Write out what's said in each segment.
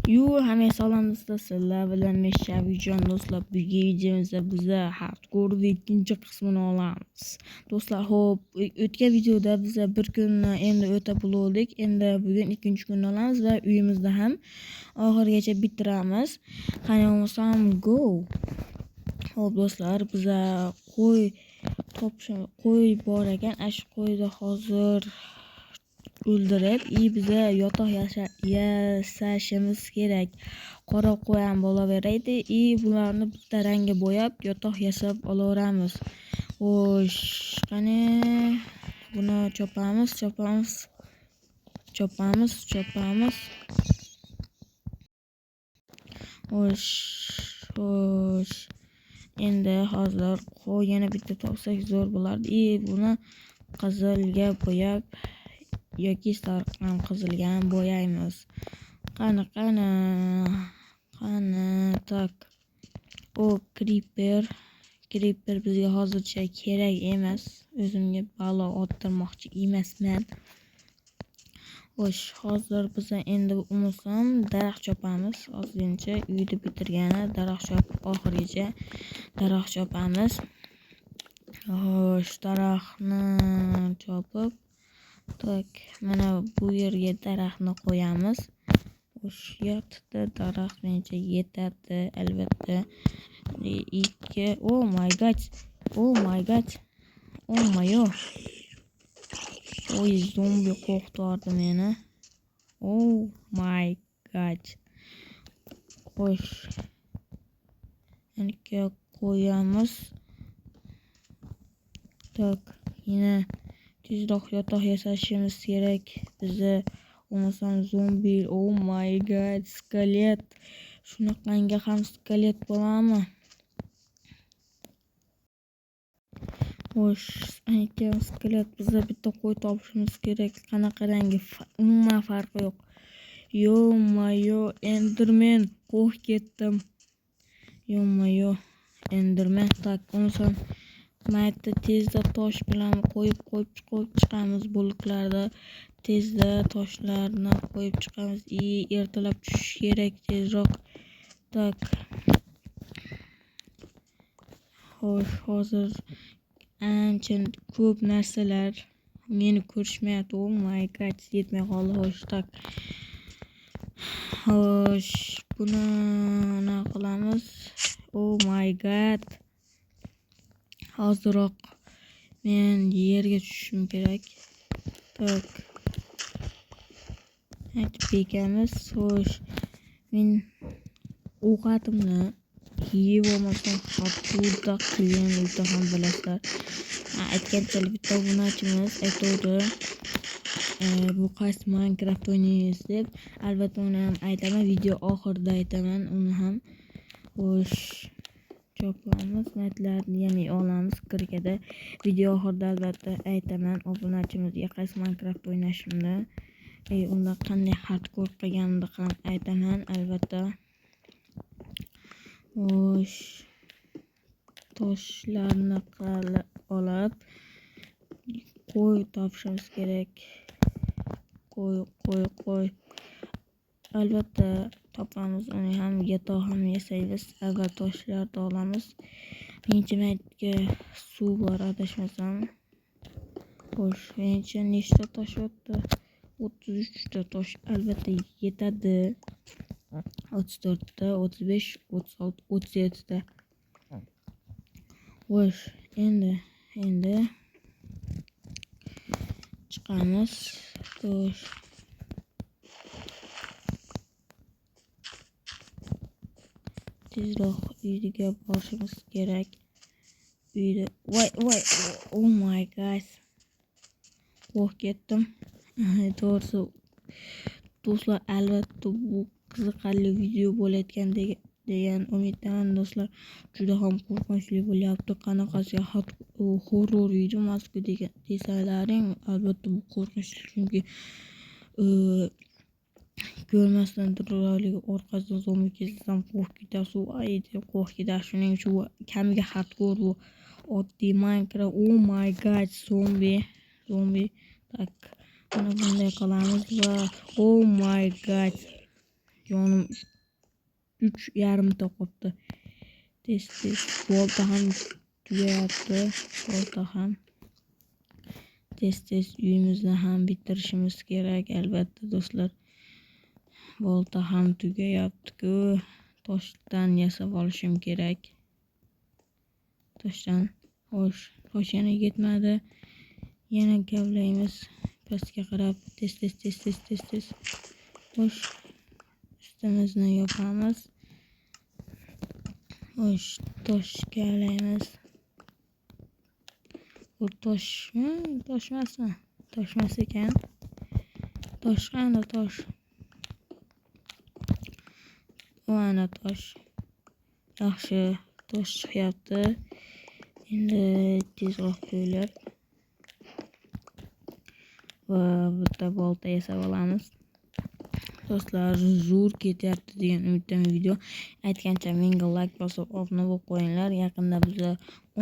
Hamma salomatlar, sizlar bilan men Shavijon do'stlar. Bugungi videomizda biz hardcore ikkinchi qismini olamiz. Do'stlar, xo'p, o'tgan videoda biz bir kunni endi o'tab bo'ldik. Endi bugun ikkinchi kunni olamiz va uyimizda ham oxirigacha bitiramiz. Qani bo'lmasam go. Xo'p do'stlar, biz qo'y bor ekan. Shu qo'yni hozir o'ldirib, biza yotoq yasashimiz kerak. Qora qo'y ham bo'laveradi. Bularni bitta rangga bo'yab yotoq yasab olaveramiz. Xo'sh, qani buni chopamiz. Xo'sh. Endi hozir qo'y yana bitta topsak zo'r bo'lardi. Buni qizilga bo'yab yoki sariq qizilga ham bo'yaymiz. Qani tak. Creeper bizga hozircha kerak emas. O'zimga balo orttirmoqchi emasman. Xo'sh, hozir biz endi umursam daraxt chopamiz. Ozgincha uyni bitirgani daraxt chopib oxirigacha daraxt chopamiz. Xo'sh, daraxtni chopib tak, mana bu yerga daraxtni qo'yamiz. Xo'sh, yerda daraxt mencha yetadi albatta. Oh my god. Oy, zombi qo'rqitdi meni. Oh my god. Xo'sh, aniga qo'yamiz. Tak, yana tezroq yotoq yasashimiz kerak. Bizni bo'lmasam zombi. Oh my god, skelet. Shunaqangi ham skelet bo'ladimi? Xo'sh, aniga skelet, bizga bitta qo'y topishimiz kerak. Qanaqa rangi? Umuman farqi yo'q. Yo-mayo, Enderman, qo'rqib ketdim. Yo-mayo, Enderman. Tak, bo'lmasam mayda tezda tosh bilan qo'yib chiqamiz bloklarda. Tezda toshlarni qo'yib chiqamiz. Ertalab tushish kerak tezroq. Tak. Xo'sh, hozir ancha ko'p narsalar meni ko'rishmayapti. Oh my god, yetmay qoldi. Xo'sh, tak. Xo'sh, buni nima qilamiz? Oh my god. Hoziroq men yerga tushishim kerak. Tak. Bekamiz. Xo'sh, men ovqatimni yeb olmasam hattoda qiyin o'ta ham bilasizlar. Aytganchalik bitta obunachimiz aytdi, bu qaysi Minecraft o'ynaysiz deb. Albatta uni ham aytaman, video oxirida aytaman uni ham. Xo'sh, chopamiz, matlarni ya'ni olamiz kirgada. Video oxirida albatta aytaman obunachimizga qaysi Minecraft o'ynashimni. Unda qanday hardcore qilganimni ham aytaman albatta. Xo'sh, toshlarni olib qo'y topishimiz kerak. Qo'y. Albatta topamiz, uni ham yotoq ham yasaymiz. Avval toshlarni olamiz. Mencha maytga suv bor adashmasam. Xo'sh, mencha nechta tosh yotdi? 33 ta tosh albatta yetadi. 34 ta, 35, 36, 37 ta. Xo'sh, endi chiqamiz. Xo'sh. Tezroq uyga borishimiz kerak. Uyda oh my god. Qo'rqib ketdim. To'g'risi do'stlar, albatta bu qiziqarli video bo'layotgan degan umiddaman do'stlar. Juda ham qo'rqinchli bo'lyapti. Qanaqasiga horror video emas-ku desalaring, albatta bu qo'rqinchli, chunki ko'rmasdan turarligi orqasidan zombi kelsam qo'rqib ketasiz. Deb qo'rqib ketasiz. Shuning uchun kamiga hardcore bu oddiy Minecraft. Oh my god, zombi. Tak, mana bunday qilamiz va oh my god. jonim 3,5 qolibdi. Tez bolta ham tugayapti. Bolta ham tez uyimizni ham bitirishimiz kerak albatta do'stlar. Bolta ham tugayapti-ku. Toshdan yasab olishim kerak. Toshdan. Xo'sh, tosh yana yetmadi. Yana kavlaymiz pastga qarab. Tez. Xo'sh, ustimizni yopamiz. Xo'sh, tosh kavlaymiz. Bu toshmi? Toshmasmi? Toshmas ekan. Tosh qani tosh? Mana tosh. Yaxshi, tosh chiqyapti. Endi tezroq ko'ylab va bitta bolta yasab olamiz. Do'stlar, zo'r ketyapti degan umiddaman video. Aytgancha menga like bosib obuna bo'lib qo'yinglar. Yaqinda biz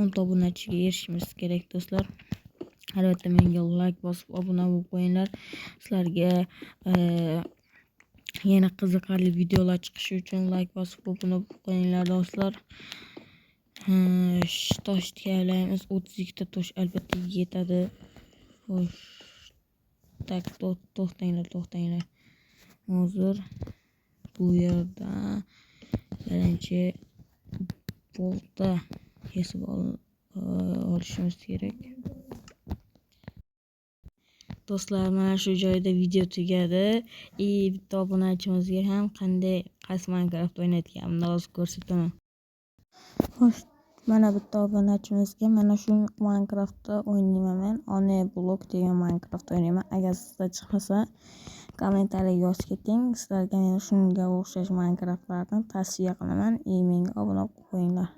10 ta obunachiga erishimiz kerak do'stlar. Albatta menga like bosib obuna bo'lib qo'yinglar. Sizlarga yana qiziqarli videolar chiqishi uchun like bosib obuna bo'lib qo'yinglar do'stlar. Tosh tayyorlaymiz. 32 ta tosh albatta yetadi. Xo'sh. Tak, to'xtanglar. Hozir bu yerda birinchi bolta yasab olishimiz kerak. Do'stlar, mana shu joyda video tugadi. Bitta obunachimizga ham qaysi Minecraft o'ynayotganimni hozir ko'rsataman. Xo'sh, mana bitta obunachimizga mana shu Minecraftda o'ynayman men. One blok degan Minecraft o'ynayman. Agar sizda chiqmasa, kommentariyaga yozib keting. Sizlarga men shunga o'xshash Minecraftlarni tavsiya qilaman. Menga obuna bo'lib qo'yinglar.